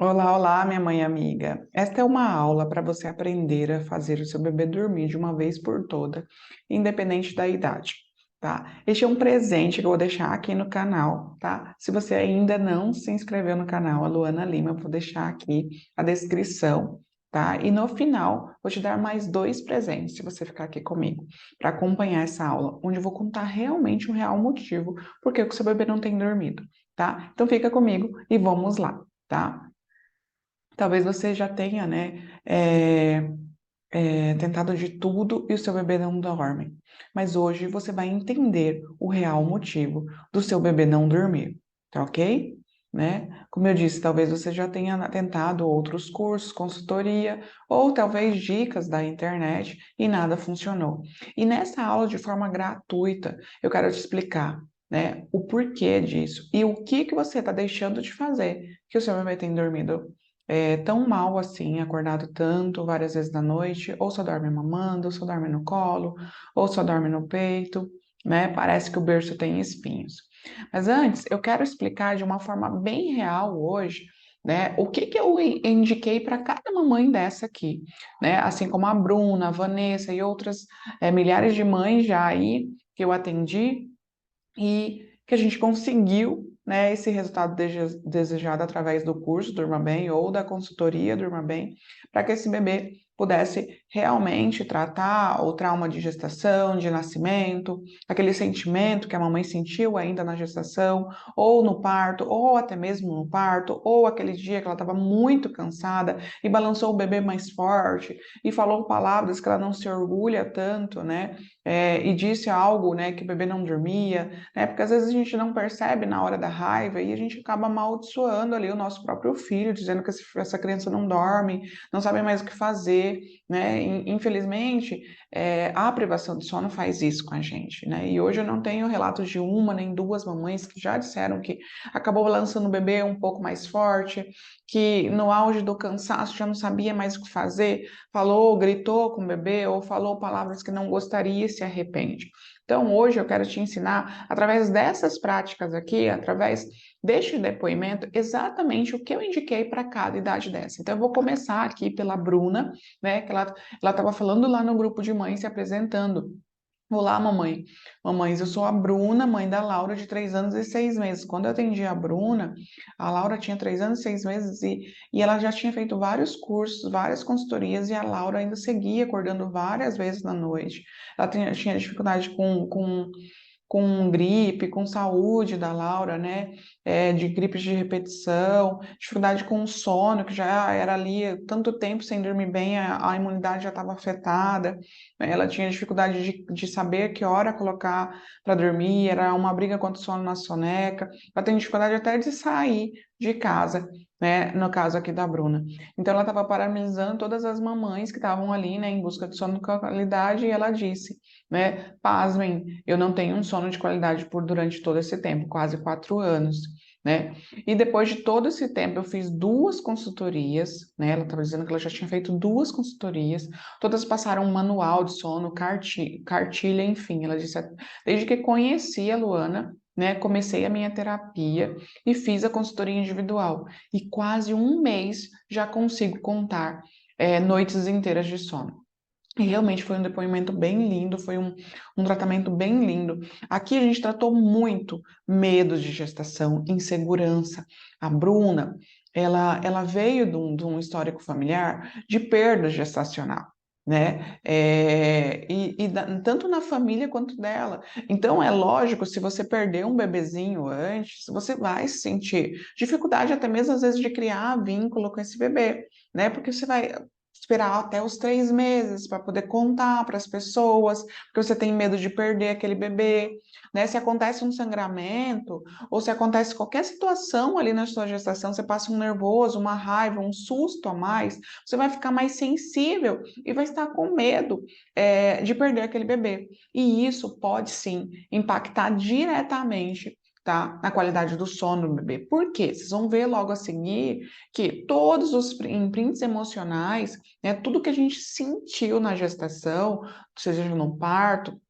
Olá, olá, minha mãe amiga. Esta é uma aula para você aprender a fazer o seu bebê dormir de uma vez por toda, independente da idade, tá? Este é um presente que eu vou deixar aqui no canal, tá? Se você ainda não se inscreveu no canal, a Luana Lima, eu vou deixar aqui a descrição, tá? E no final, vou te dar mais dois presentes, se você ficar aqui comigo, para acompanhar essa aula, onde eu vou contar realmente o real motivo por que o seu bebê não tem dormido, tá? Então fica comigo e vamos lá, tá? Talvez você já tenha, né, tentado de tudo e o seu bebê não dorme. Mas hoje você vai entender o real motivo do seu bebê não dormir, tá ok? Né? Como eu disse, talvez você já tenha tentado outros cursos, consultoria ou talvez dicas da internet e nada funcionou. E nessa aula, de forma gratuita, eu quero te explicar, né, o porquê disso e o que que você está deixando de fazer que o seu bebê tem dormido tão mal assim, acordado tanto, várias vezes na noite, ou só dorme mamando, ou só dorme no colo, ou só dorme no peito, né? Parece que o berço tem espinhos. Mas antes, eu quero explicar de uma forma bem real hoje, né? O que que eu indiquei para cada mamãe dessa aqui, né? Assim como a Bruna, a Vanessa e outras milhares de mães já aí que eu atendi e que a gente conseguiu, né, esse resultado desejado através do curso Durma Bem ou da consultoria Durma Bem, para que esse bebê pudesse realmente tratar o trauma de gestação, de nascimento, aquele sentimento que a mamãe sentiu ainda na gestação, ou no parto, ou até mesmo no parto, ou aquele dia que ela estava muito cansada e balançou o bebê mais forte e falou palavras que ela não se orgulha tanto, né? E disse algo, né, que o bebê não dormia, né? Porque às vezes a gente não percebe na hora da raiva e a gente acaba amaldiçoando ali o nosso próprio filho, dizendo que essa criança não dorme, não sabe mais o que fazer, né? Infelizmente, a privação de sono faz isso com a gente, né? E hoje eu não tenho relatos de uma nem duas mamães que já disseram que acabou lançando o bebê um pouco mais forte, que no auge do cansaço já não sabia mais o que fazer, falou, gritou com o bebê ou falou palavras que não gostaria e se arrepende. Então, hoje eu quero te ensinar, através dessas práticas aqui, através deste depoimento, exatamente o que eu indiquei para cada idade dessa. Então, eu vou começar aqui pela Bruna, né, que ela estava falando lá no grupo de mães, se apresentando. Olá, mamãe. Mamães, eu sou a Bruna, mãe da Laura, de 3 anos e 6 meses. Quando eu atendi a Bruna, a Laura tinha 3 anos e 6 meses e ela já tinha feito vários cursos, várias consultorias e a Laura ainda seguia acordando várias vezes na noite. Ela tinha dificuldade com gripe, com saúde da Laura, né? De gripes de repetição, dificuldade com sono, que já era ali tanto tempo sem dormir bem, a imunidade já estava afetada, né? Ela tinha dificuldade de saber que hora colocar para dormir, era uma briga contra o sono na soneca, ela tem dificuldade até de sair de casa, né? No caso aqui da Bruna. Então ela estava parabenizando todas as mamães que estavam ali, né, em busca de sono de qualidade, e ela disse, né? Pasmem, eu não tenho um sono de qualidade por durante todo esse tempo, quase 4 anos, né? E depois de todo esse tempo, eu fiz duas consultorias, né? Ela estava dizendo que ela já tinha feito duas consultorias, todas passaram um manual de sono, cartilha, enfim. Ela disse, desde que conheci a Luana, né? Comecei a minha terapia e fiz a consultoria individual. E quase um mês já consigo contar noites inteiras de sono. E realmente foi um depoimento bem lindo, foi um tratamento bem lindo. Aqui a gente tratou muito medo de gestação, insegurança. A Bruna, ela veio de um histórico familiar de perda gestacional, né? Tanto na família quanto dela. Então, é lógico, se você perder um bebezinho antes, você vai sentir dificuldade até mesmo às vezes de criar vínculo com esse bebê, né? Porque você vai esperar até os 3 meses para poder contar para as pessoas, porque você tem medo de perder aquele bebê, né? Se acontece um sangramento, ou se acontece qualquer situação ali na sua gestação, você passa um nervoso, uma raiva, um susto a mais, você vai ficar mais sensível e vai estar com medo, de perder aquele bebê. E isso pode sim impactar diretamente, tá? Na qualidade do sono do bebê. Por quê? Vocês vão ver logo a seguir que todos os imprints emocionais, né, tudo que a gente sentiu na gestação, seja no parto,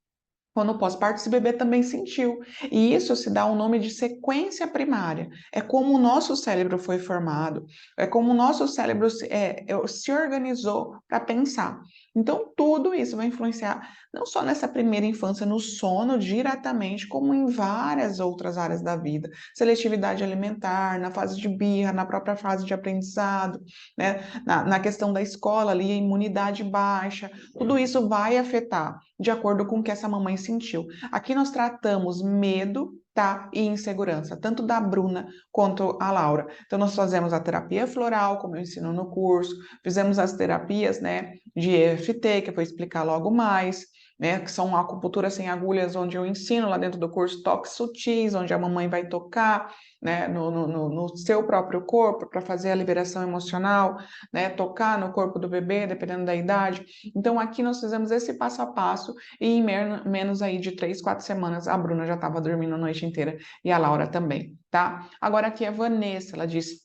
Quando pós-parto, esse bebê também sentiu. E isso se dá o nome de sequência primária. É como o nosso cérebro foi formado, é como o nosso cérebro se organizou para pensar. Então, tudo isso vai influenciar não só nessa primeira infância, no sono diretamente, como em várias outras áreas da vida. Seletividade alimentar, na fase de birra, na própria fase de aprendizado, né? Na questão da escola ali, a imunidade baixa. Tudo isso vai afetar de acordo com o que essa mamãe sentiu. Aqui nós tratamos medo, tá? E insegurança, tanto da Bruna quanto a Laura. Então, nós fazemos a terapia floral, como eu ensino no curso, fizemos as terapias, né, de EFT, que eu vou explicar logo mais, né, que são acupuntura sem agulhas, onde eu ensino lá dentro do curso toques sutis, onde a mamãe vai tocar, né, no seu próprio corpo para fazer a liberação emocional, né, tocar no corpo do bebê, dependendo da idade. Então, aqui nós fizemos esse passo a passo e em menos aí de 3, 4 semanas, a Bruna já estava dormindo a noite inteira e a Laura também, tá? Agora aqui a Vanessa, ela disse,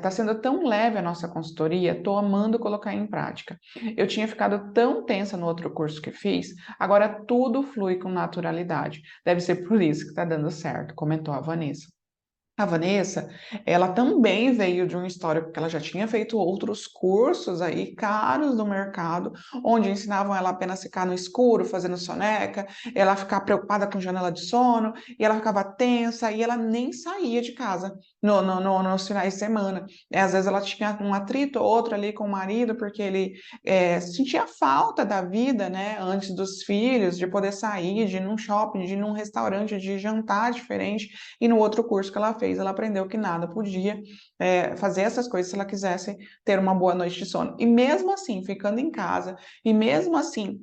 tá sendo tão leve a nossa consultoria, tô amando colocar em prática. Eu tinha ficado tão tensa no outro curso que fiz, agora tudo flui com naturalidade. Deve ser por isso que tá dando certo, comentou a Vanessa. A Vanessa, ela também veio de um histórico, porque ela já tinha feito outros cursos aí caros no mercado, onde ensinavam ela apenas a ficar no escuro, fazendo soneca, ela ficar preocupada com janela de sono, e ela ficava tensa, e ela nem saía de casa nos finais de semana. Às vezes ela tinha um atrito ou outro ali com o marido, porque ele sentia falta da vida, né, antes dos filhos, de poder sair, de ir num shopping, de ir num restaurante, de jantar diferente, e no outro curso que ela fez, ela aprendeu que nada podia fazer essas coisas se ela quisesse ter uma boa noite de sono. E mesmo assim, ficando em casa, e mesmo assim,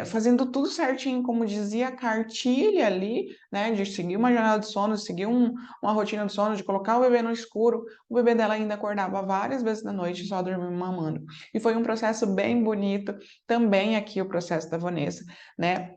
fazendo tudo certinho, como dizia a cartilha ali, né, de seguir uma jornada de sono, de seguir uma rotina de sono, de colocar o bebê no escuro, o bebê dela ainda acordava várias vezes na noite só dormindo mamando. E foi um processo bem bonito, também aqui o processo da Vanessa, né?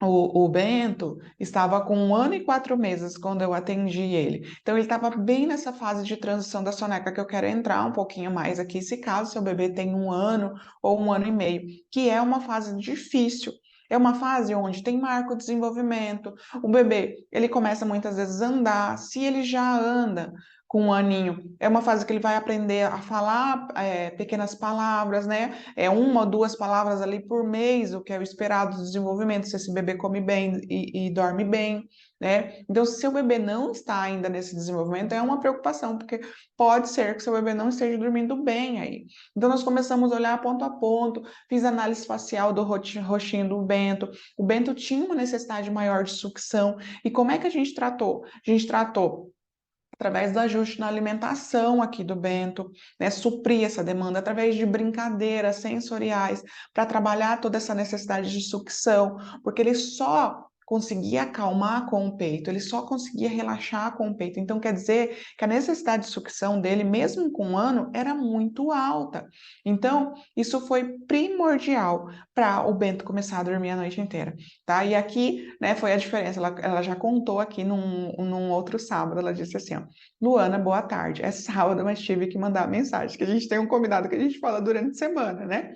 O Bento estava com 1 ano e 4 meses quando eu atendi ele. Então, ele estava bem nessa fase de transição da soneca, que eu quero entrar um pouquinho mais aqui, se caso seu bebê tem 1 ano ou 1 ano e meio, que é uma fase difícil. É uma fase onde tem marco de desenvolvimento. O bebê, ele começa muitas vezes a andar. Se ele já anda com 1 aninho, é uma fase que ele vai aprender a falar pequenas palavras, né? 1 ou 2 palavras ali por mês, o que é o esperado do desenvolvimento, se esse bebê come bem e dorme bem, né? Então, se seu bebê não está ainda nesse desenvolvimento, é uma preocupação, porque pode ser que seu bebê não esteja dormindo bem aí. Então, nós começamos a olhar ponto a ponto, fiz análise facial do roxinho do Bento. O Bento tinha uma necessidade maior de sucção. E como é que a gente tratou? A gente tratou através do ajuste na alimentação aqui do Bento, né, suprir essa demanda através de brincadeiras sensoriais para trabalhar toda essa necessidade de sucção, porque ele só conseguia acalmar com o peito, ele só conseguia relaxar com o peito. Então, quer dizer que a necessidade de sucção dele, mesmo com 1 ano, era muito alta. Então, isso foi primordial para o Bento começar a dormir a noite inteira, tá? E aqui, né, foi a diferença. Ela já contou aqui num outro sábado, ela disse assim, ó, Luana, boa tarde. É sábado, mas tive que mandar mensagem, que a gente tem um combinado que a gente fala durante a semana, né?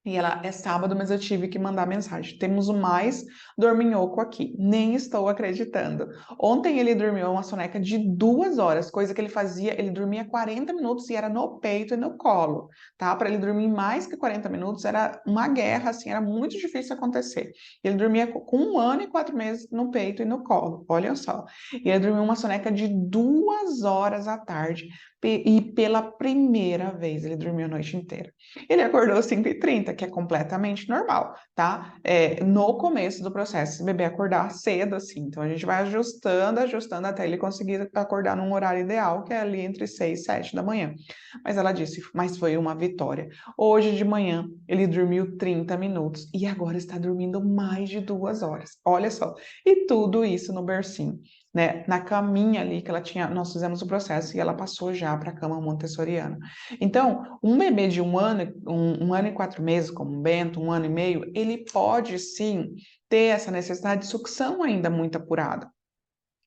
E ela, é sábado, mas eu tive que mandar mensagem. Temos o mais dorminhoco aqui. Nem estou acreditando. Ontem ele dormiu uma soneca de 2 horas, coisa que ele fazia, ele dormia 40 minutos e era no peito e no colo, tá? Para ele dormir mais que 40 minutos era uma guerra, assim, era muito difícil acontecer. Ele dormia com 1 ano e 4 meses no peito e no colo, olha só. E ele dormiu uma soneca de 2 horas à tarde. E pela primeira vez ele dormiu a noite inteira. Ele acordou às 5h30, que é completamente normal, tá? No começo do processo, esse bebê acordar cedo, assim. Então, a gente vai ajustando, ajustando até ele conseguir acordar num horário ideal, que é ali entre 6 e 7 da manhã. Mas ela disse, mas foi uma vitória. Hoje de manhã, ele dormiu 30 minutos e agora está dormindo mais de 2 horas. Olha só. E tudo isso no bercinho, né? Na caminha ali que ela tinha, nós fizemos o processo e ela passou já para a cama montessoriana. Então, um bebê de 1 ano e 4 meses, como o Bento, 1 ano e meio, ele pode sim ter essa necessidade de sucção ainda muito apurada,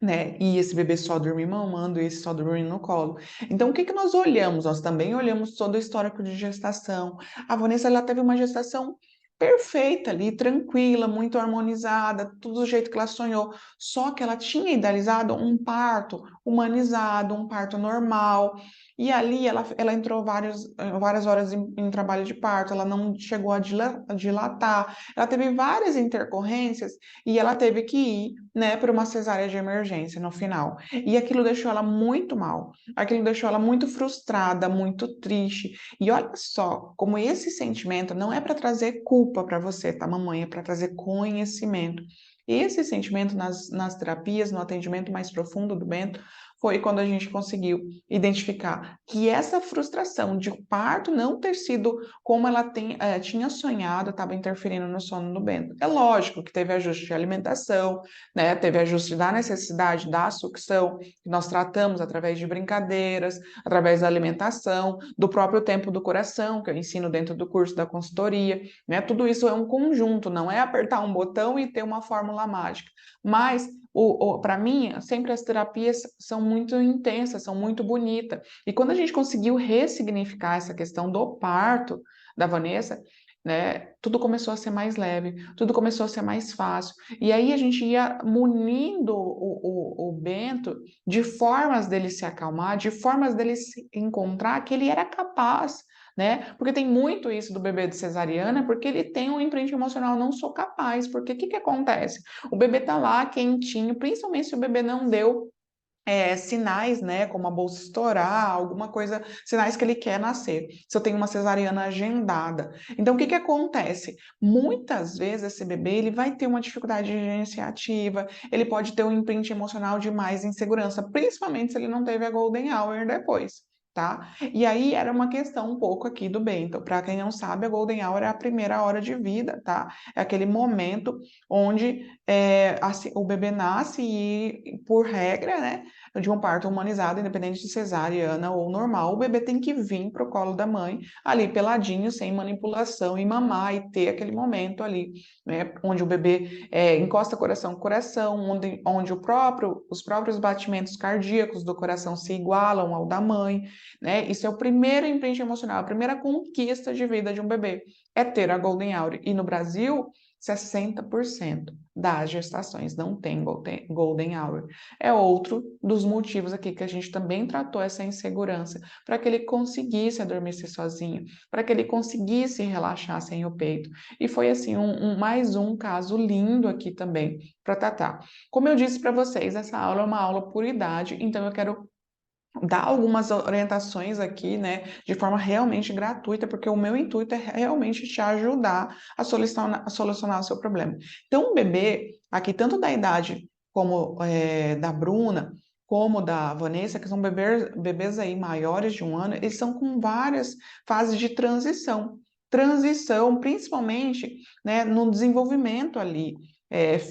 né? E esse bebê só dormir mamando, e esse só dormir no colo. Então, o que que nós olhamos? Nós também olhamos todo o histórico de gestação. A Vanessa, ela teve uma gestação perfeita ali, tranquila, muito harmonizada, tudo do jeito que ela sonhou. Só que ela tinha idealizado um parto humanizado, um parto normal. E ali ela entrou várias horas em trabalho de parto, ela não chegou a dilatar, ela teve várias intercorrências e ela teve que ir, né, para uma cesárea de emergência no final. E aquilo deixou ela muito mal, aquilo deixou ela muito frustrada, muito triste. E olha só, como esse sentimento não é para trazer culpa para você, tá, mamãe? É para trazer conhecimento. Esse sentimento nas terapias, no atendimento mais profundo do Bento, foi quando a gente conseguiu identificar que essa frustração de o parto não ter sido como ela tinha sonhado estava interferindo no sono do Bento. É lógico que teve ajuste de alimentação, né? Teve ajuste da necessidade da sucção, que nós tratamos através de brincadeiras, através da alimentação, do próprio tempo do coração, que eu ensino dentro do curso da consultoria, né? Tudo isso é um conjunto, não é apertar um botão e ter uma fórmula mágica. Mas, para mim, sempre as terapias são muito intensas, são muito bonitas. E quando a gente conseguiu ressignificar essa questão do parto da Vanessa, né, tudo começou a ser mais leve, tudo começou a ser mais fácil. E aí a gente ia munindo o Bento de formas dele se acalmar, de formas dele se encontrar que ele era capaz, né? Porque tem muito isso do bebê de cesariana, porque ele tem um empreendimento emocional, não sou capaz, porque o que que acontece? O bebê tá lá quentinho, principalmente se o bebê não deu sinais, né, como a bolsa estourar, alguma coisa, sinais que ele quer nascer. Se eu tenho uma cesariana agendada. Então, o que que acontece? Muitas vezes esse bebê, ele vai ter uma dificuldade iniciativa, ele pode ter um imprint emocional de mais insegurança, principalmente se ele não teve a golden hour depois. Tá? E aí era uma questão um pouco aqui do Bento. Para quem não sabe, a golden hour é a primeira hora de vida, tá? É aquele momento onde assim, o bebê nasce e, por regra, né, de um parto humanizado, independente de cesariana ou normal, o bebê tem que vir para o colo da mãe, ali peladinho, sem manipulação, e mamar, e ter aquele momento ali, né, onde o bebê encosta coração com coração, onde os próprios batimentos cardíacos do coração se igualam ao da mãe, né? Isso é o primeiro empreendimento emocional, a primeira conquista de vida de um bebê, é ter a Golden Hour. E no Brasil, 60% das gestações não tem Golden Hour. É outro dos motivos aqui que a gente também tratou essa insegurança, para que ele conseguisse adormecer sozinho, para que ele conseguisse relaxar sem o peito. E foi assim, mais um caso lindo aqui também para tratar. Como eu disse para vocês, essa aula é uma aula por idade, então eu quero dar algumas orientações aqui, né, de forma realmente gratuita, porque o meu intuito é realmente te ajudar a solucionar o seu problema. Então, o bebê, aqui, tanto da idade como da Bruna, como da Vanessa, que são bebês aí maiores de 1 ano, eles são com várias fases de transição. Transição, principalmente, né, no desenvolvimento ali,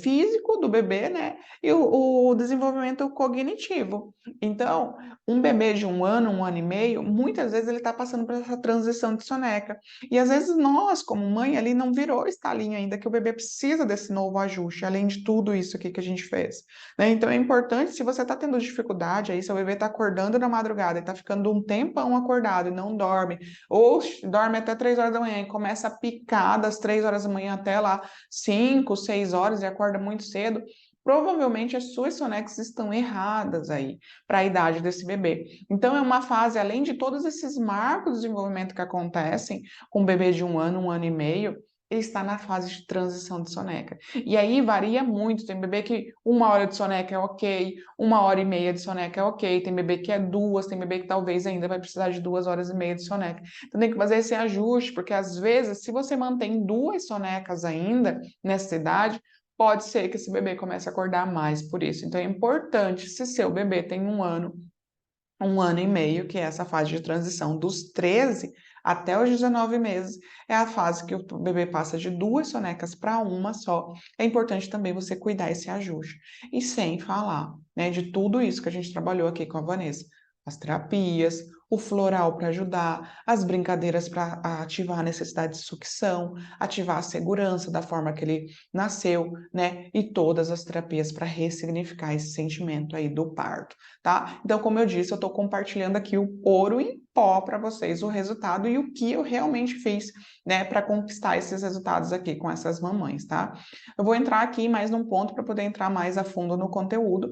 físico do bebê, né, e o desenvolvimento cognitivo. Então, um bebê de 1 ano e meio, muitas vezes ele está passando por essa transição de soneca. E às vezes nós, como mãe, ali não virou estalinho ainda, que o bebê precisa desse novo ajuste, além de tudo isso aqui que a gente fez, né? Então é importante, se você está tendo dificuldade aí, seu bebê está acordando na madrugada e está ficando um tempão acordado e não dorme, ou dorme até 3 horas da manhã e começa a picar das 3 horas da manhã até lá 5, 6 horas e acorda muito cedo, provavelmente as suas sonecas estão erradas aí para a idade desse bebê. Então, é uma fase, além de todos esses marcos de desenvolvimento que acontecem com o bebê de 1 ano, 1 ano e meio, ele está na fase de transição de soneca. E aí varia muito. Tem bebê que 1 hora de soneca é ok, 1 hora e meia de soneca é ok, tem bebê que é 2, tem bebê que talvez ainda vai precisar de 2 horas e meia de soneca. Então tem que fazer esse ajuste, porque às vezes, se você mantém 2 sonecas ainda nessa idade, pode ser que esse bebê comece a acordar mais por isso. Então é importante, se seu bebê tem 1 ano e meio, que é essa fase de transição dos 13 até os 19 meses, é a fase que o bebê passa de 2 sonecas para uma só. É importante também você cuidar esse ajuste. E sem falar, né, de tudo isso que a gente trabalhou aqui com a Vanessa. As terapias, o floral para ajudar, as brincadeiras para ativar a necessidade de sucção, ativar a segurança da forma que ele nasceu, né? E todas as terapias para ressignificar esse sentimento aí do parto, tá? Então, como eu disse, eu estou compartilhando aqui o ouro em pó para vocês o resultado e o que eu realmente fiz, né, para conquistar esses resultados aqui com essas mamães, tá? Eu vou entrar aqui mais num ponto para poder entrar mais a fundo no conteúdo,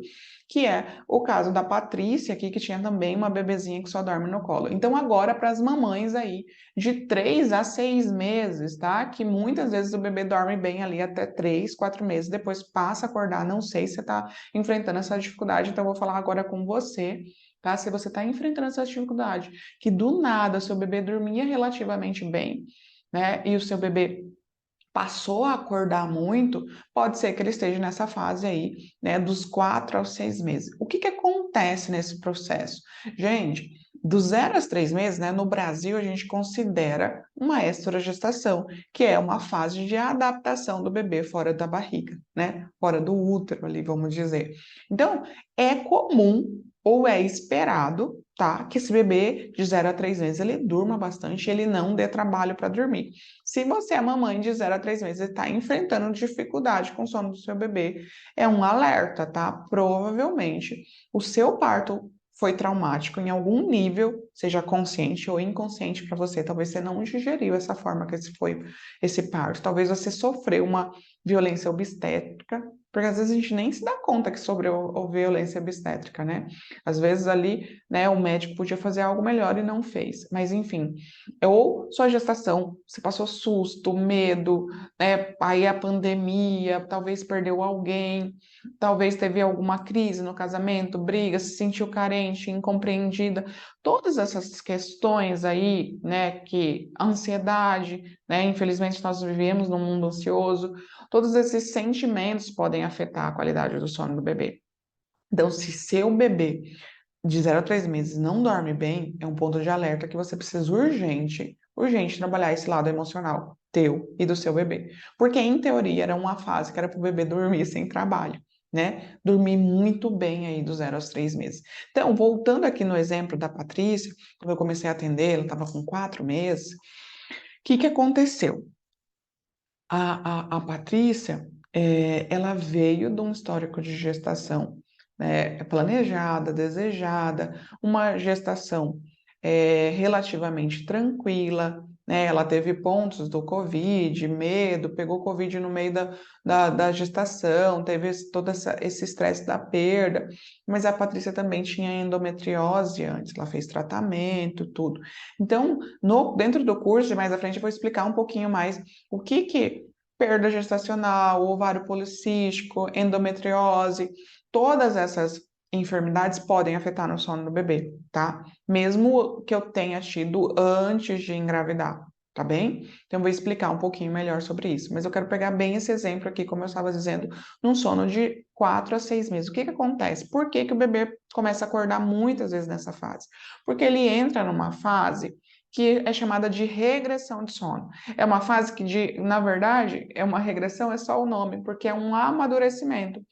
que é o caso da Patrícia aqui, que tinha também uma bebezinha que só dorme no colo. Então, agora para as mamães aí de 3 a 6 meses, tá? Que muitas vezes o bebê dorme bem ali até 3, 4 meses, depois passa a acordar. Não sei se você está enfrentando essa dificuldade, então eu vou falar agora com você, tá? Se você está enfrentando essa dificuldade, que do nada seu bebê dormia relativamente bem, né? E o seu bebê passou a acordar muito, pode ser que ele esteja nessa fase aí, né, dos 4 aos 6 meses. O que que acontece nesse processo? Gente, dos 0 aos 3 meses, né, no Brasil a gente considera uma estrogestação, que é uma fase de adaptação do bebê fora da barriga, né, fora do útero ali, vamos dizer. Então, é comum ou é esperado, tá, que esse bebê de 0 a 3 meses ele durma bastante, ele não dê trabalho para dormir. Se você é mamãe de 0 a 3 meses e está enfrentando dificuldade com o sono do seu bebê, é um alerta, tá? Provavelmente o seu parto foi traumático em algum nível, seja consciente ou inconsciente para você. Talvez você não digeriu essa forma que esse parto. Talvez você sofreu uma violência obstétrica, porque às vezes a gente nem se dá conta que sofreu violência obstétrica, né? Às vezes ali, né, o médico podia fazer algo melhor e não fez. Mas enfim, ou sua gestação, você passou susto, medo, né? Aí a pandemia, talvez perdeu alguém, talvez teve alguma crise no casamento, briga, se sentiu carente, incompreendida. Todas essas questões aí, né, que ansiedade, né, infelizmente nós vivemos num mundo ansioso, todos esses sentimentos podem afetar a qualidade do sono do bebê. Então, se seu bebê de 0 a 3 meses não dorme bem, é um ponto de alerta que você precisa urgente trabalhar esse lado emocional teu e do seu bebê. Porque, em teoria, era uma fase que era para o bebê dormir sem trabalho, né? Dormir muito bem aí do 0 aos 3 meses. Então, voltando aqui no exemplo da Patrícia, quando eu comecei a atender, ela estava com 4 meses, o que que aconteceu? A Patrícia, ela veio de um histórico de gestação, né, planejada, desejada, uma gestação relativamente tranquila, né, ela teve pontos do Covid, medo, pegou Covid no meio da gestação, teve todo esse estresse da perda, mas a Patrícia também tinha endometriose antes, ela fez tratamento, tudo. Então, dentro do curso, mais à frente, eu vou explicar um pouquinho mais o que perda gestacional, ovário policístico, endometriose, todas essas enfermidades podem afetar no sono do bebê, tá? Mesmo que eu tenha tido antes de engravidar, tá bem? Então, eu vou explicar um pouquinho melhor sobre isso. Mas eu quero pegar bem esse exemplo aqui, como eu estava dizendo, num sono de 4 a 6 meses. O que que acontece? Por que que o bebê começa a acordar muitas vezes nessa fase? Porque ele entra numa fase que é chamada de regressão de sono. É uma fase que, na verdade, é uma regressão, é só o nome, porque é um amadurecimento.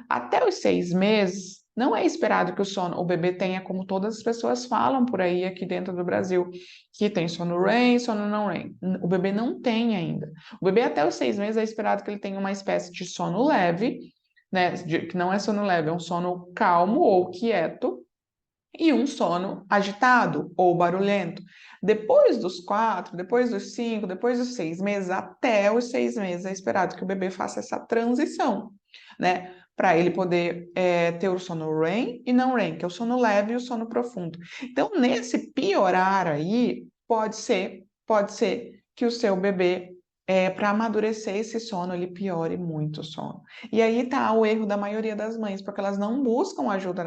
Até os 6 meses, não é esperado que o bebê tenha, como todas as pessoas falam por aí, aqui dentro do Brasil, que tem sono REM, sono não REM. O bebê não tem ainda. O bebê até os 6 meses é esperado que ele tenha uma espécie de sono leve, né? Que não é sono leve, é um sono calmo ou quieto, e um sono agitado ou barulhento. Depois dos 4, depois dos 5, depois dos 6 meses, até os 6 meses, é esperado que o bebê faça essa transição, né? Para ele poder ter o sono REM e não REM, que é o sono leve e o sono profundo. Então, nesse piorar aí, pode ser que o seu bebê, para amadurecer esse sono, ele piore muito o sono. E aí tá o erro da maioria das mães, porque elas não buscam ajuda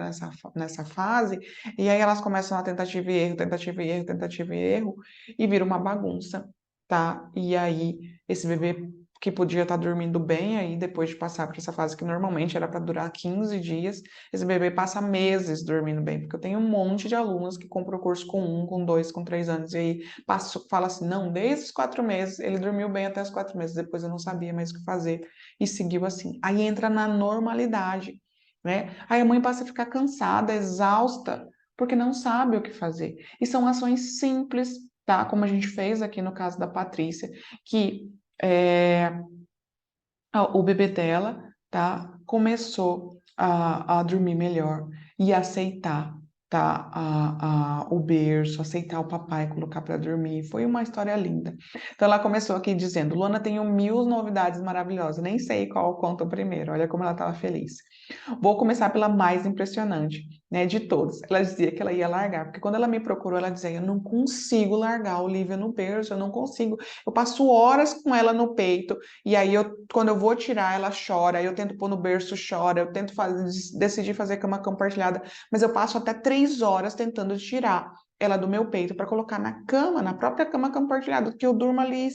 nessa fase, e aí elas começam a tentativa e erro, tentativa e erro, tentativa e erro, e vira uma bagunça, tá? E aí esse bebê que podia estar dormindo bem aí depois de passar por essa fase que normalmente era para durar 15 dias, esse bebê passa meses dormindo bem, porque eu tenho um monte de alunos que compram o curso com 1, com 2, com 3 anos, e aí fala assim, não, desde os 4 meses, ele dormiu bem até os 4 meses, depois eu não sabia mais o que fazer, e seguiu assim. Aí entra na normalidade, né? Aí a mãe passa a ficar cansada, exausta, porque não sabe o que fazer. E são ações simples, tá? Como a gente fez aqui no caso da Patrícia, que o bebê dela, tá? Começou a dormir melhor e aceitar, tá? O berço, aceitar o papai, colocar para dormir. Foi uma história linda. Então ela começou aqui dizendo: Luana, tenho 1000 novidades maravilhosas, nem sei qual conto primeiro. Olha como ela estava feliz. Vou começar pela mais impressionante, né, de todas. Ela dizia que ela ia largar, porque quando ela me procurou, ela dizia: eu não consigo largar a Olivia no berço, eu não consigo. Eu passo horas com ela no peito, e aí quando eu vou tirar, ela chora, eu tento pôr no berço, chora, eu tento decidir fazer cama compartilhada, mas eu passo até 3 horas tentando tirar ela do meu peito para colocar na cama, na própria cama compartilhada, que eu durmo ali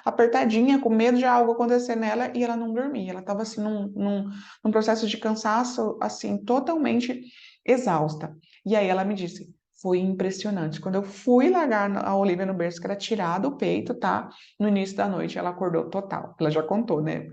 apertadinha, com medo de algo acontecer nela, e ela não dormia. Ela estava assim num processo de cansaço, assim, totalmente exausta. E aí ela me disse: foi impressionante. Quando eu fui largar a Olivia no berço, que era tirar do peito, tá? No início da noite, ela acordou total. Ela já contou, né?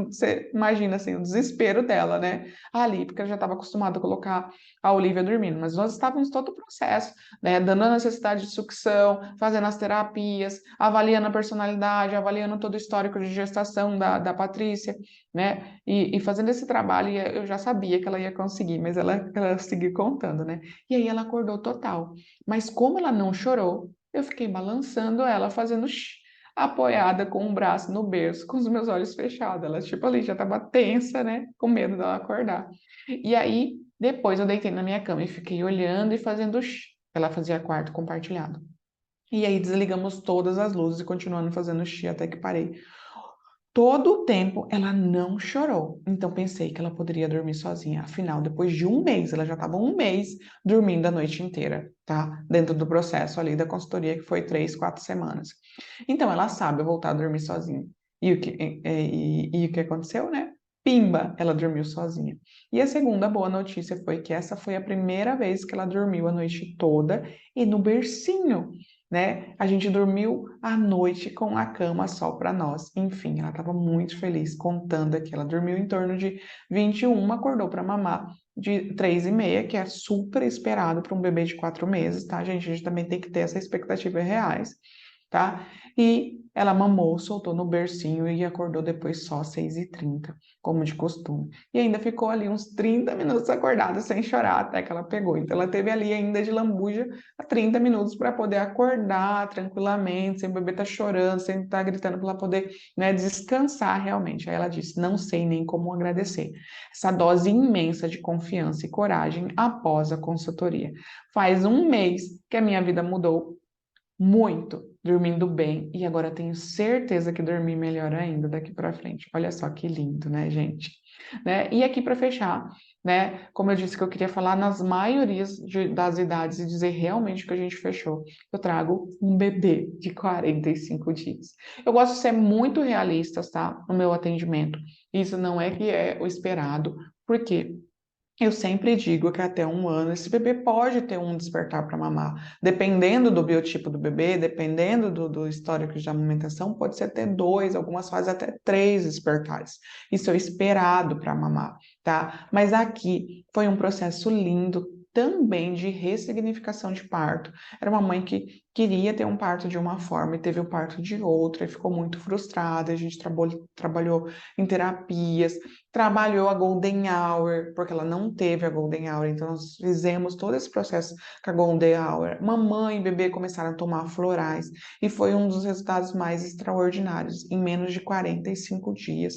Você imagina, assim, o desespero dela, né? Ali, porque ela já estava acostumada a colocar a Olivia dormindo. Mas nós estávamos todo o processo, né? Dando a necessidade de sucção, fazendo as terapias, avaliando a personalidade, avaliando todo o histórico de gestação da Patrícia, né? E fazendo esse trabalho, eu já sabia que ela ia conseguir, mas ela seguiu contando, né? E aí ela acordou total. Mas como ela não chorou, eu fiquei balançando ela, fazendo apoiada com um braço no berço, com os meus olhos fechados. Ela, tipo, ali já estava tensa, né? Com medo dela acordar. E aí, depois eu deitei na minha cama e fiquei olhando e fazendo ela fazia quarto compartilhado. E aí desligamos todas as luzes e continuando fazendo até que parei. Todo o tempo ela não chorou. Então pensei que ela poderia dormir sozinha. Afinal, depois de um mês, ela já estava um mês dormindo a noite inteira, tá? Dentro do processo ali da consultoria, que foi 3, 4 semanas. Então ela sabe voltar a dormir sozinha. E o que aconteceu, né? Pimba, ela dormiu sozinha. E a segunda boa notícia foi que essa foi a primeira vez que ela dormiu a noite toda e no bercinho, né? A gente dormiu a noite com a cama só para nós. Enfim, ela estava muito feliz contando aqui. Ela dormiu em torno de 21, acordou para mamar de 3h30, que é super esperado para um bebê de 4 meses, tá, gente? A gente também tem que ter essa expectativa reais, tá? E ela mamou, soltou no bercinho e acordou depois só às 6h30, como de costume. E ainda ficou ali uns 30 minutos acordada sem chorar até que ela pegou. Então ela teve ali ainda de lambuja 30 minutos para poder acordar tranquilamente, sem o bebê estar chorando, sem estar gritando, para ela poder, né, descansar realmente. Aí ela disse: não sei nem como agradecer essa dose imensa de confiança e coragem após a consultoria. Faz um mês que a minha vida mudou muito, dormindo bem, e agora tenho certeza que dormir melhor ainda daqui para frente. Olha só que lindo, né, gente? Né? E aqui para fechar, né? Como eu disse que eu queria falar nas maiorias das idades e dizer realmente o que a gente fechou. Eu trago um bebê de 45 dias. Eu gosto de ser muito realista, tá? No meu atendimento. Isso não é que é o esperado, porque eu sempre digo que até 1 ano esse bebê pode ter um despertar para mamar. Dependendo do biotipo do bebê, dependendo do histórico de amamentação, pode ser até 2, algumas fazem até 3 despertares. Isso é esperado para mamar, tá? Mas aqui foi um processo lindo também de ressignificação de parto. Era uma mãe que queria ter um parto de uma forma e teve o parto de outra e ficou muito frustrada. A gente trabalhou em terapias, trabalhou a Golden Hour, porque ela não teve a Golden Hour, então nós fizemos todo esse processo com a Golden Hour. Mamãe e bebê começaram a tomar florais e foi um dos resultados mais extraordinários. Em menos de 45 dias,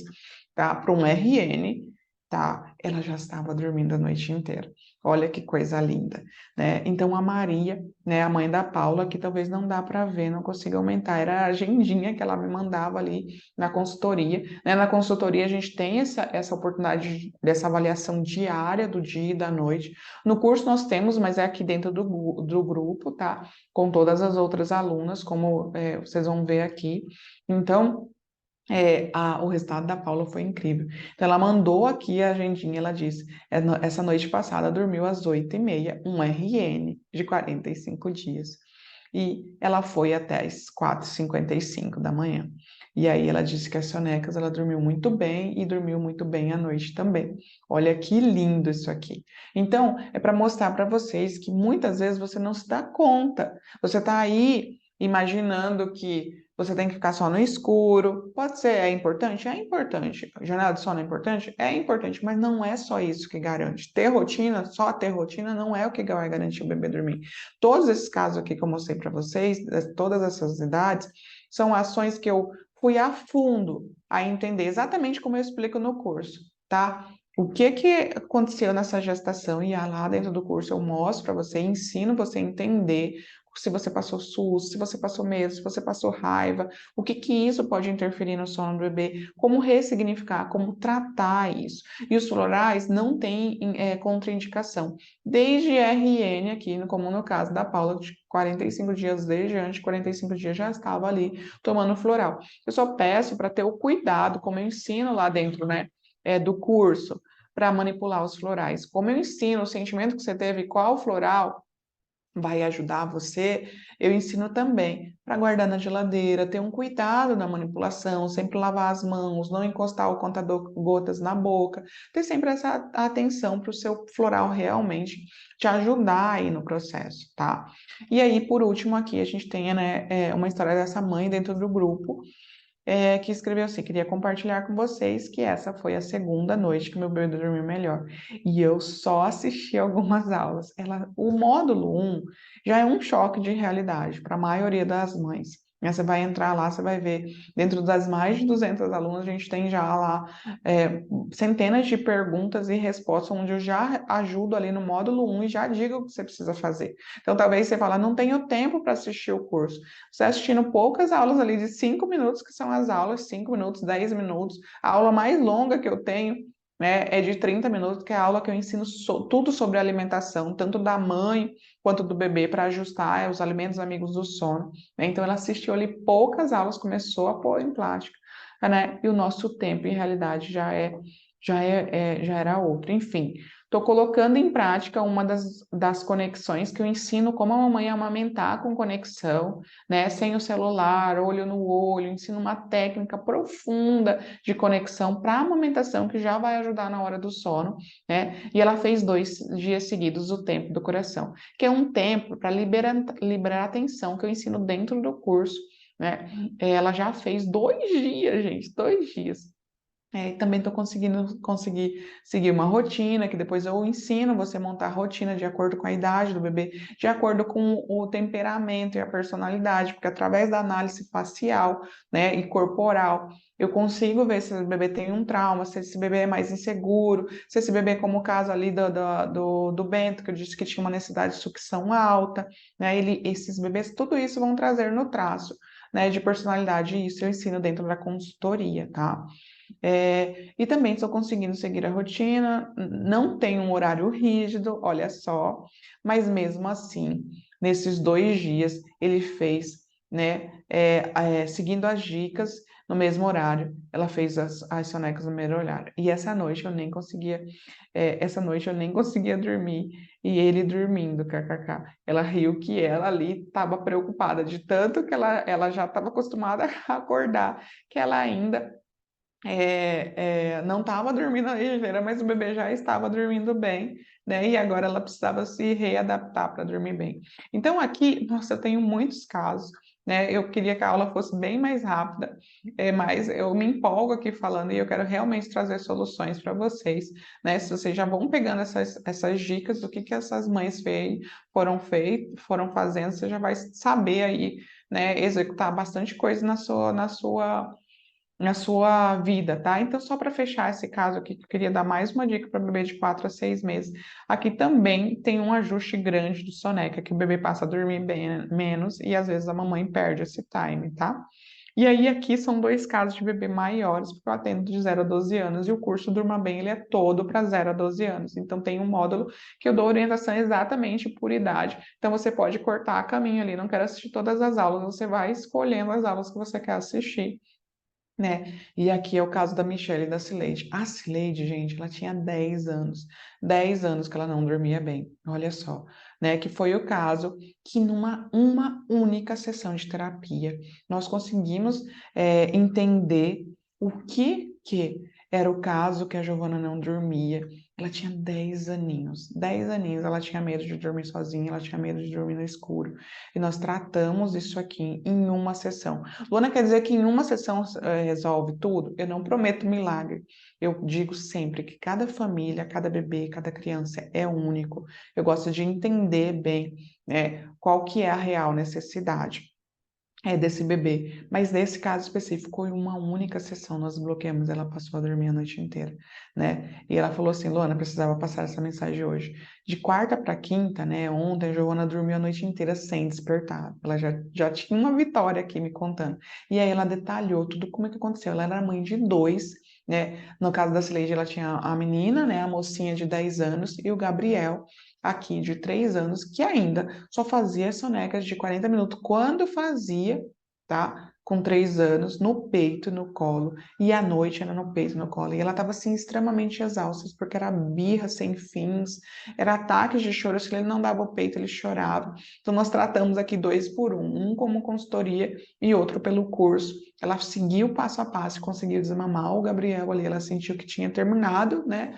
tá? Para um RN, tá? Ela já estava dormindo a noite inteira. Olha que coisa linda, né? Então a Maria, né, a mãe da Paula, que talvez não dá para ver, não consiga aumentar, era a agendinha que ela me mandava ali na consultoria, né? Na consultoria a gente tem essa oportunidade dessa avaliação diária do dia e da noite. No curso nós temos, mas é aqui dentro do grupo, tá? Com todas as outras alunas, como vocês vão ver aqui. Então, o resultado da Paula foi incrível. Então, ela mandou aqui a agendinha, ela disse: essa noite passada dormiu às 8h30, um RN de 45 dias. E ela foi até às 4h55 da manhã. E aí ela disse que as sonecas ela dormiu muito bem e dormiu muito bem à noite também. Olha que lindo isso aqui. Então, é para mostrar para vocês que muitas vezes você não se dá conta. Você está aí imaginando que você tem que ficar só no escuro. Pode ser, é importante? É importante. Janela de sono é importante? É importante, mas não é só isso que garante. Ter rotina, só ter rotina, não é o que vai garantir o bebê dormir. Todos esses casos aqui que eu mostrei para vocês, todas essas idades, são ações que eu fui a fundo a entender, exatamente como eu explico no curso, tá? O que que aconteceu nessa gestação? E lá dentro do curso eu mostro para você, ensino você a entender se você passou susto, se você passou medo, se você passou raiva, o que que isso pode interferir no sono do bebê, como ressignificar, como tratar isso. E os florais não têm contraindicação. Desde RN aqui, como no caso da Paula, de 45 dias, desde antes de 45 dias já estava ali tomando floral. Eu só peço para ter o cuidado, como eu ensino lá dentro, né, do curso, para manipular os florais. Como eu ensino o sentimento que você teve, qual floral vai ajudar você, eu ensino também para guardar na geladeira, ter um cuidado na manipulação, sempre lavar as mãos, não encostar o contador gotas na boca, ter sempre essa atenção para o seu floral realmente te ajudar aí no processo, tá? E aí, por último, aqui a gente tem, né, uma história dessa mãe dentro do grupo, que escreveu assim: queria compartilhar com vocês que essa foi a segunda noite que meu bebê dormiu melhor. E eu só assisti algumas aulas. O módulo 1 já é um choque de realidade para a maioria das mães. Você vai entrar lá, você vai ver, dentro das mais de 200 alunas, a gente tem já lá centenas de perguntas e respostas, onde eu já ajudo ali no módulo 1 e já digo o que você precisa fazer. Então, talvez você fale, não tenho tempo para assistir o curso. Você assistindo poucas aulas ali de 5 minutos, que são as aulas, 5 minutos, 10 minutos. A aula mais longa que eu tenho, né, é de 30 minutos, que é a aula que eu ensino tudo sobre alimentação, tanto da mãe quanto do bebê, para ajustar os alimentos amigos do sono, né? Então, ela assistiu ali poucas aulas, começou a pôr em prática, né? E o nosso tempo, em realidade, já era outro. Enfim, estou colocando em prática uma das conexões que eu ensino como a mamãe amamentar com conexão, né, sem o celular, olho no olho, ensino uma técnica profunda de conexão para a amamentação que já vai ajudar na hora do sono, né? E ela fez 2 dias seguidos o tempo do coração, que é um tempo para liberar a tensão que eu ensino dentro do curso, né? Ela já fez 2 dias, gente, 2 dias. Também estou conseguir seguir uma rotina, que depois eu ensino você a montar a rotina de acordo com a idade do bebê, de acordo com o temperamento e a personalidade, porque através da análise facial, né, e corporal, eu consigo ver se o bebê tem um trauma, se esse bebê é mais inseguro, se esse bebê, como o caso ali do Bento, que eu disse que tinha uma necessidade de sucção alta, né, esses bebês, tudo isso vão trazer no traço, né, de personalidade, e isso eu ensino dentro da consultoria, tá? E também estou conseguindo seguir a rotina, não tenho um horário rígido, olha só, mas mesmo assim, nesses 2 dias, ele fez, né, seguindo as dicas no mesmo horário, ela fez as sonecas no mesmo horário. E essa noite eu nem conseguia dormir, e ele dormindo, kkk. Ela riu que ela ali estava preocupada, de tanto que ela já estava acostumada a acordar, que ela ainda não estava dormindo na ligeira, mas o bebê já estava dormindo bem, né? E agora ela precisava se readaptar para dormir bem. Então, aqui, nossa, eu tenho muitos casos, né? Eu queria que a aula fosse bem mais rápida, mas eu me empolgo aqui falando e eu quero realmente trazer soluções para vocês, né? Se vocês já vão pegando essas dicas do que essas mães foram fazendo, você já vai saber aí, né? Executar bastante coisa na sua vida, tá? Então, só para fechar esse caso aqui, que eu queria dar mais uma dica para bebê de 4 a 6 meses. Aqui também tem um ajuste grande do soneca, que o bebê passa a dormir bem menos e às vezes a mamãe perde esse time, tá? E aí, aqui são 2 casos de bebê maiores, porque eu atendo de 0 a 12 anos, e o curso Durma Bem, ele é todo para 0 a 12 anos. Então, tem um módulo que eu dou orientação exatamente por idade. Então, você pode cortar a caminho ali, não quero assistir todas as aulas, você vai escolhendo as aulas que você quer assistir, né? E aqui é o caso da Michelle e da Cileide. A Cileide, gente, ela tinha 10 anos. 10 anos que ela não dormia bem. Olha só, né? Que foi o caso que numa uma única sessão de terapia, nós conseguimos entender o que era o caso que a Giovana não dormia, Ela tinha 10 aninhos. 10 aninhos, ela tinha medo de dormir sozinha, ela tinha medo de dormir no escuro. E nós tratamos isso aqui em uma sessão. Luana, quer dizer que em uma sessão resolve tudo? Eu não prometo milagre. Eu digo sempre que cada família, cada bebê, cada criança é único. Eu gosto de entender bem, né, qual que é a real necessidade desse bebê. Mas nesse caso específico, em uma única sessão, nós bloqueamos, ela passou a dormir a noite inteira, né? E ela falou assim, Luana, precisava passar essa mensagem hoje. De quarta para quinta, né? Ontem, a Giovana dormiu a noite inteira sem despertar. Ela já tinha uma vitória aqui me contando. E aí ela detalhou tudo como é que aconteceu. Ela era mãe de dois, né? No caso da Cileide, ela tinha a menina, né? A mocinha de 10 anos e o Gabriel, aqui de 3 anos, que ainda só fazia sonecas de 40 minutos quando fazia, tá? Com 3 anos, no peito, no colo, e à noite era no peito, no colo. E ela estava assim extremamente exausta, porque era birra sem fins, era ataques de choro, se ele não dava o peito, ele chorava. Então nós tratamos aqui 2 por 1, um como consultoria e outro pelo curso. Ela seguiu passo a passo e conseguiu desmamar o Gabriel ali, ela sentiu que tinha terminado, né?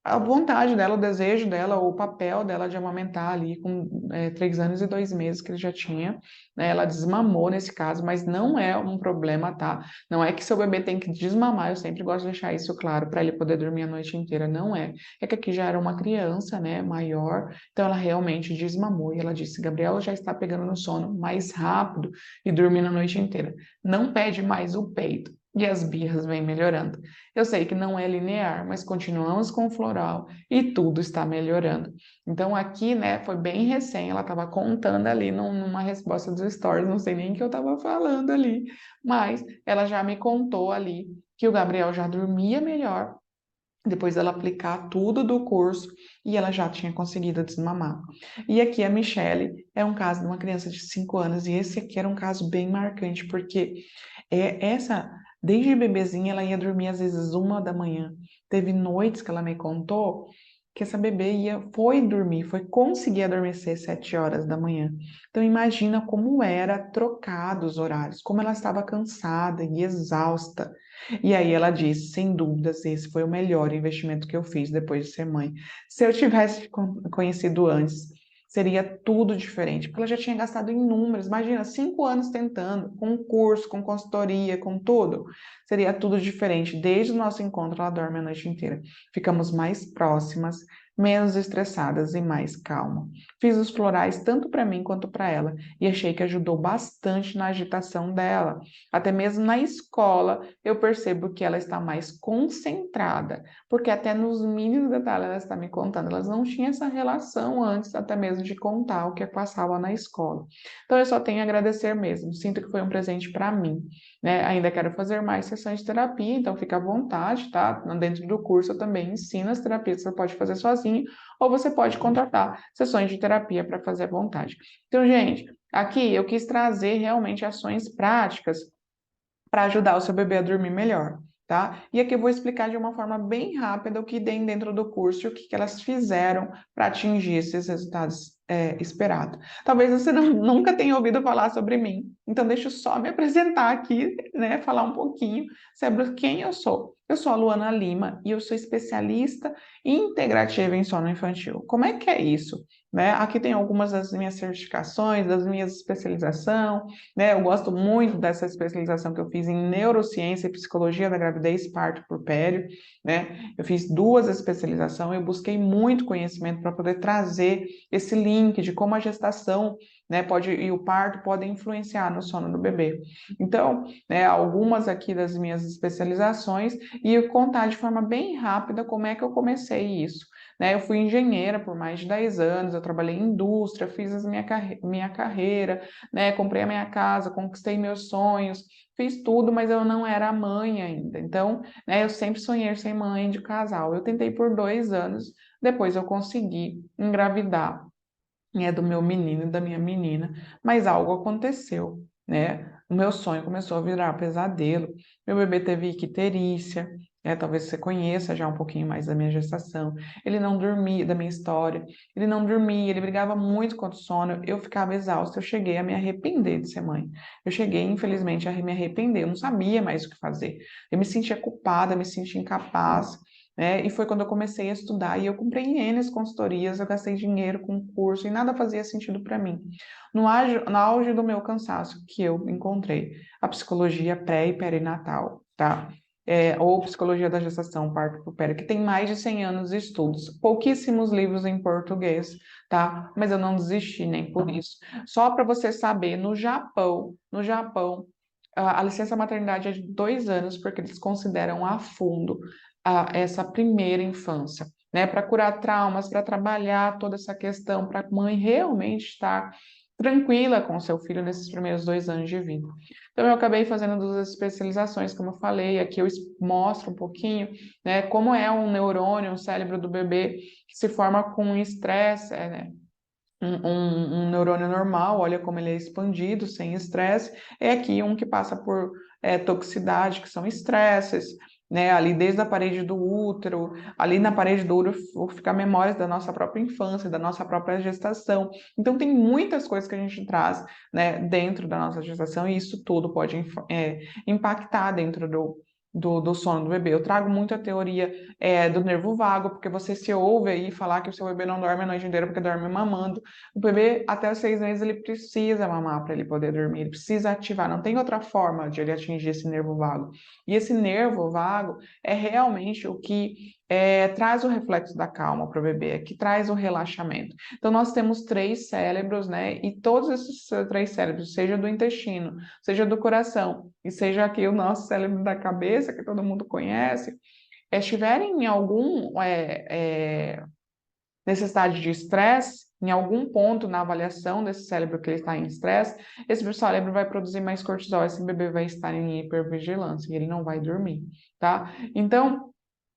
A vontade dela, o desejo dela, o papel dela de amamentar ali com 3 anos e 2 meses que ele já tinha, né? Ela desmamou nesse caso, mas não é um problema, tá? Não é que seu bebê tem que desmamar, eu sempre gosto de deixar isso claro, para ele poder dormir a noite inteira, não é. É que aqui já era uma criança, né, maior, então ela realmente desmamou e ela disse, Gabriela já está pegando no sono mais rápido e dormindo a noite inteira. Não pede mais o peito. E as birras vêm melhorando. Eu sei que não é linear, mas continuamos com o floral e tudo está melhorando. Então aqui, né, foi bem recém, ela estava contando ali numa resposta dos stories, não sei nem o que eu estava falando ali, mas ela já me contou ali que o Gabriel já dormia melhor depois dela aplicar tudo do curso e ela já tinha conseguido desmamar. E aqui a Michelle é um caso de uma criança de 5 anos e esse aqui era um caso bem marcante porque desde bebezinha ela ia dormir às vezes 1 da manhã. Teve noites que ela me contou que essa bebê foi dormir, foi conseguir adormecer 7 horas da manhã. Então imagina como era trocado os horários, como ela estava cansada e exausta. E aí ela disse, sem dúvidas, esse foi o melhor investimento que eu fiz depois de ser mãe. Se eu tivesse conhecido antes, seria tudo diferente, porque ela já tinha gastado inúmeros, imagina, 5 anos tentando, com curso, com consultoria, com tudo, seria tudo diferente. Desde o nosso encontro, ela dorme a noite inteira. Ficamos mais próximas, menos estressadas e mais calma. Fiz os florais tanto para mim quanto para ela e achei que ajudou bastante na agitação dela. Até mesmo na escola, eu percebo que ela está mais concentrada, porque até nos mínimos detalhes ela está me contando. Elas não tinham essa relação antes, até mesmo de contar o que passava na escola. Então, eu só tenho a agradecer mesmo. Sinto que foi um presente para mim, né? Ainda quero fazer mais sessões de terapia, então fica à vontade, tá? Dentro do curso eu também ensino as terapias que você pode fazer sozinho, ou você pode contratar sessões de terapia para fazer à vontade. Então, gente, aqui eu quis trazer realmente ações práticas para ajudar o seu bebê a dormir melhor, tá? E aqui eu vou explicar de uma forma bem rápida o que tem dentro do curso e o que elas fizeram para atingir esses resultados esperados. Talvez você nunca tenha ouvido falar sobre mim, então deixa eu só me apresentar aqui, né? Falar um pouquinho sobre quem eu sou. Eu sou a Luana Lima e eu sou especialista integrativa em sono infantil. Como é que é isso? Né? Aqui tem algumas das minhas certificações, das minhas especializações, né? Eu gosto muito dessa especialização que eu fiz em neurociência e psicologia da gravidez, parto por puerpério, né? Eu fiz 2 especializações, eu busquei muito conhecimento para poder trazer esse link de como a gestação, né, e o parto podem influenciar no sono do bebê. Então, né, algumas aqui das minhas especializações e eu contar de forma bem rápida como é que eu comecei isso. Né, eu fui engenheira por mais de 10 anos, eu trabalhei em indústria, fiz minha carreira, né? Comprei a minha casa, conquistei meus sonhos, fiz tudo, mas eu não era mãe ainda. Então, né, eu sempre sonhei ser mãe de casal. Eu tentei por 2 anos, depois eu consegui engravidar, né, do meu menino e da minha menina, mas algo aconteceu, né? O meu sonho começou a virar pesadelo. Meu bebê teve icterícia, talvez você conheça já um pouquinho mais da minha gestação. Ele não dormia, da minha história, ele não dormia, ele brigava muito contra o sono, eu ficava exausta, eu cheguei a me arrepender de ser mãe. Eu cheguei, infelizmente, a me arrepender, eu não sabia mais o que fazer. Eu me sentia culpada, me sentia incapaz. né? E foi quando eu comecei a estudar e eu comprei N consultorias, eu gastei dinheiro com curso e nada fazia sentido para mim. No auge do meu cansaço que eu encontrei a psicologia pré e perinatal, tá? Ou psicologia da gestação, parto puerpério, que tem mais de 100 anos de estudos, pouquíssimos livros em português, tá? Mas eu não desisti nem por isso. Só para você saber, no Japão, a licença maternidade é de 2 anos, porque eles consideram a fundo essa primeira infância, né? Para curar traumas, para trabalhar toda essa questão, para a mãe realmente estar tranquila com o seu filho nesses primeiros 2 anos de vida. Então, eu acabei fazendo 2 especializações, como eu falei, aqui eu mostro um pouquinho, né, como é um neurônio, um cérebro do bebê que se forma com estresse, né, um neurônio normal, olha como ele é expandido, sem estresse, é aqui um que passa por toxicidade, que são estresses, né? Ali desde a parede do útero, ali na parede do útero fica memórias da nossa própria infância, da nossa própria gestação. Então tem muitas coisas que a gente traz, né, dentro da nossa gestação e isso tudo pode impactar dentro do sono do bebê. Eu trago muito a teoria do nervo vago, porque você se ouve aí falar que o seu bebê não dorme a noite inteira porque dorme mamando. O bebê, até os 6 meses, ele precisa mamar para ele poder dormir, ele precisa ativar, não tem outra forma de ele atingir esse nervo vago. E esse nervo vago é realmente o que traz o reflexo da calma para o bebê, que traz o relaxamento. Então, nós temos 3 cérebros, né? E todos esses 3 cérebros, seja do intestino, seja do coração, e seja aqui o nosso cérebro da cabeça, que todo mundo conhece, estiverem em algum necessidade de estresse, em algum ponto na avaliação desse cérebro que ele está em estresse, esse cérebro vai produzir mais cortisol, esse bebê vai estar em hipervigilância e ele não vai dormir, tá? Então,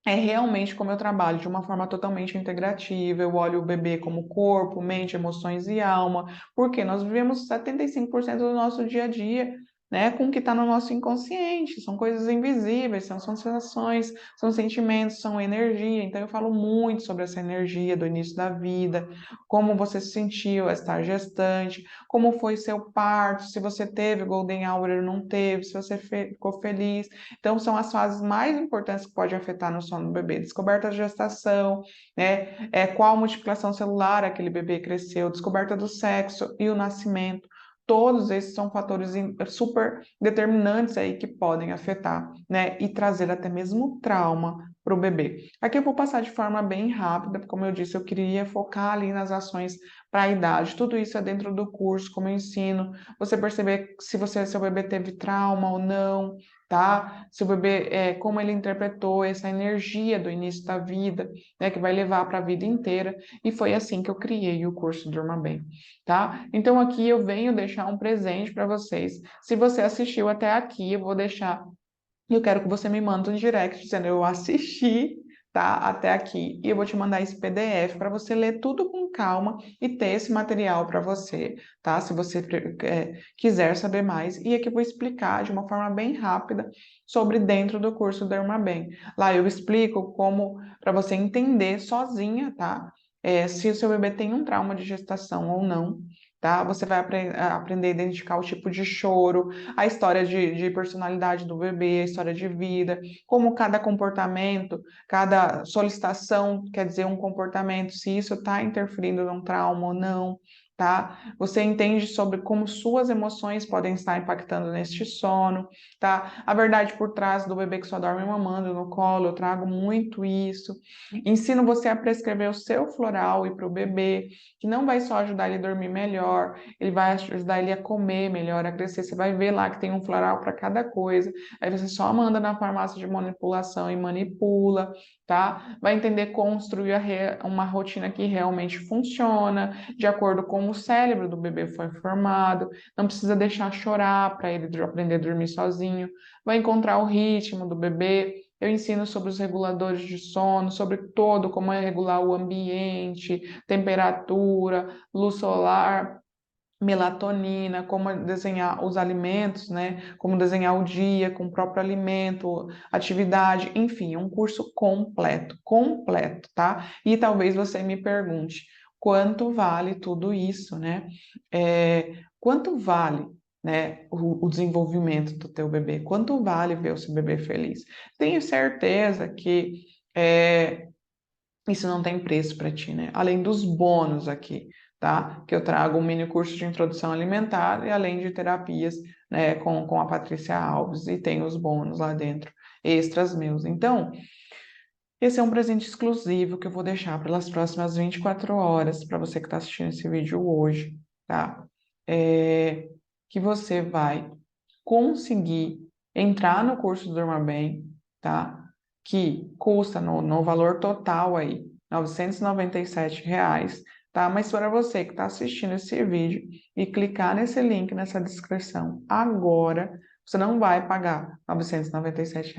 é realmente como eu trabalho, de uma forma totalmente integrativa. Eu olho o bebê como corpo, mente, emoções e alma, porque nós vivemos 75% do nosso dia a dia, né, com o que está no nosso inconsciente. São coisas invisíveis, são sensações, são sentimentos, são energia. Então, eu falo muito sobre essa energia do início da vida, como você se sentiu a estar gestante, como foi seu parto, se você teve Golden Hour ou não teve, se você ficou feliz. Então, são as fases mais importantes que podem afetar no sono do bebê. Descoberta da gestação, né? Qual multiplicação celular aquele bebê cresceu, descoberta do sexo e o nascimento. Todos esses são fatores super determinantes aí que podem afetar, né? E trazer até mesmo trauma para o bebê. Aqui eu vou passar de forma bem rápida, porque, como eu disse, eu queria focar ali nas ações para a idade. Tudo isso é dentro do curso, como eu ensino. Você perceber se seu bebê teve trauma ou não, tá? Se o bebê, como ele interpretou essa energia do início da vida, né, que vai levar para a vida inteira. E foi assim que eu criei o curso Durma Bem, tá? Então aqui eu venho deixar um presente para vocês. Se você assistiu até aqui, eu vou deixar. Eu quero que você me mande um direct dizendo eu assisti, tá? Até aqui. E eu vou te mandar esse PDF para você ler tudo com calma e ter esse material para você, tá? Se você quiser saber mais. E aqui eu vou explicar de uma forma bem rápida sobre dentro do curso Derma Bem. Lá eu explico como para você entender sozinha, tá? Se o seu bebê tem um trauma de gestação ou não, tá? Você vai aprender a identificar o tipo de choro, a história de personalidade do bebê, a história de vida, como cada comportamento, cada solicitação quer dizer um comportamento, se isso está interferindo num trauma ou não, tá? Você entende sobre como suas emoções podem estar impactando neste sono, tá? A verdade por trás do bebê que só dorme mamando no colo, eu trago muito isso. Ensino você a prescrever o seu floral e para o bebê, que não vai só ajudar ele a dormir melhor, ele vai ajudar ele a comer melhor, a crescer. Você vai ver lá que tem um floral para cada coisa. Aí você só manda na farmácia de manipulação e manipula, tá? Vai entender construir uma rotina que realmente funciona, de acordo com o cérebro do bebê foi formado. Não precisa deixar chorar para ele aprender a dormir sozinho. Vai encontrar o ritmo do bebê. Eu ensino sobre os reguladores de sono, sobre todo como é regular o ambiente, temperatura, luz solar, melatonina, como desenhar os alimentos, né? Como desenhar o dia com o próprio alimento, atividade, enfim, é um curso completo, completo, tá? E talvez você me pergunte, quanto vale tudo isso, né? Quanto vale, né, o desenvolvimento do teu bebê? Quanto vale ver o seu bebê feliz? Tenho certeza que isso não tem preço para ti, né? Além dos bônus aqui, tá? Que eu trago um mini curso de introdução alimentar e além de terapias, né, com a Patrícia Alves e tem os bônus lá dentro, extras meus. Então, esse é um presente exclusivo que eu vou deixar pelas próximas 24 horas para você que está assistindo esse vídeo hoje, tá? Que você vai conseguir entrar no curso do Durma Bem, tá? Que custa no valor total aí, R$ 997, tá? Mas para você que está assistindo esse vídeo e clicar nesse link nessa descrição agora, você não vai pagar R$ 997.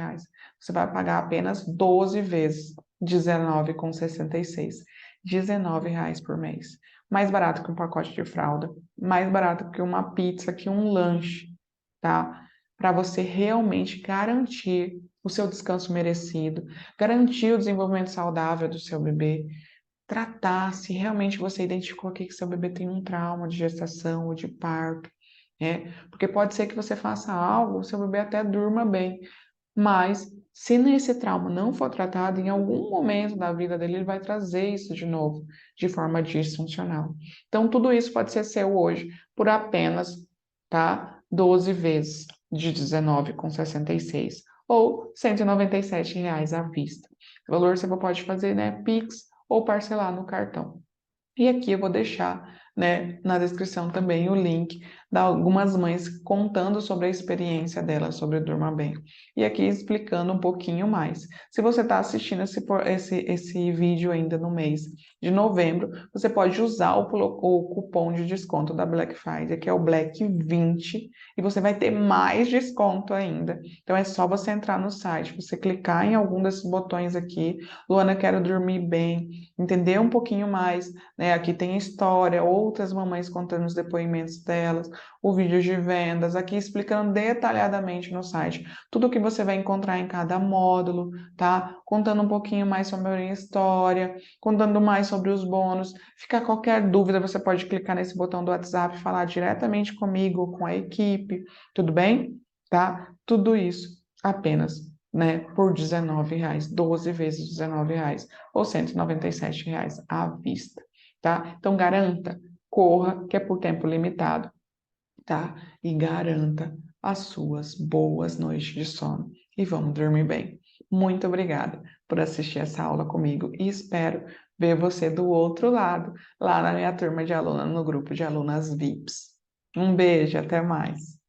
Você vai pagar apenas 12 vezes, R$ 19,66. R$ 19 por mês. Mais barato que um pacote de fralda, mais barato que uma pizza, que um lanche, tá? Para você realmente garantir o seu descanso merecido, garantir o desenvolvimento saudável do seu bebê, tratar se realmente você identificou aqui que seu bebê tem um trauma de gestação ou de parto, né? Porque pode ser que você faça algo, o seu bebê até durma bem, mas se esse trauma não for tratado, em algum momento da vida dele, ele vai trazer isso de novo, de forma disfuncional. Então, tudo isso pode ser seu hoje por apenas, tá? 12 vezes de R$ 19,66 ou R$ 197 à vista. O valor você pode fazer, né, Pix ou parcelar no cartão. E aqui eu vou deixar, né, na descrição também o link de algumas mães contando sobre a experiência delas sobre o Durma Bem. E aqui explicando um pouquinho mais. Se você está assistindo esse vídeo ainda no mês de novembro, você pode usar o cupom de desconto da Black Friday, que é o Black 20, e você vai ter mais desconto ainda. Então é só você entrar no site, você clicar em algum desses botões aqui, Luana, quero dormir bem, entender um pouquinho mais, né? Aqui tem história, outras mamães contando os depoimentos delas, o vídeo de vendas, aqui explicando detalhadamente no site tudo o que você vai encontrar em cada módulo, tá? Contando um pouquinho mais sobre a história, contando mais sobre os bônus. Ficar qualquer dúvida, você pode clicar nesse botão do WhatsApp e falar diretamente comigo, com a equipe, tudo bem? Tá? Tudo isso apenas, né, por R$ 19, 12 vezes R$ 19 ou R$ 197 à vista, tá? Então garanta, corra, que é por tempo limitado, tá? E garanta as suas boas noites de sono e vamos dormir bem. Muito obrigada por assistir essa aula comigo e espero ver você do outro lado, lá na minha turma de alunas, no grupo de alunas VIPs. Um beijo, até mais.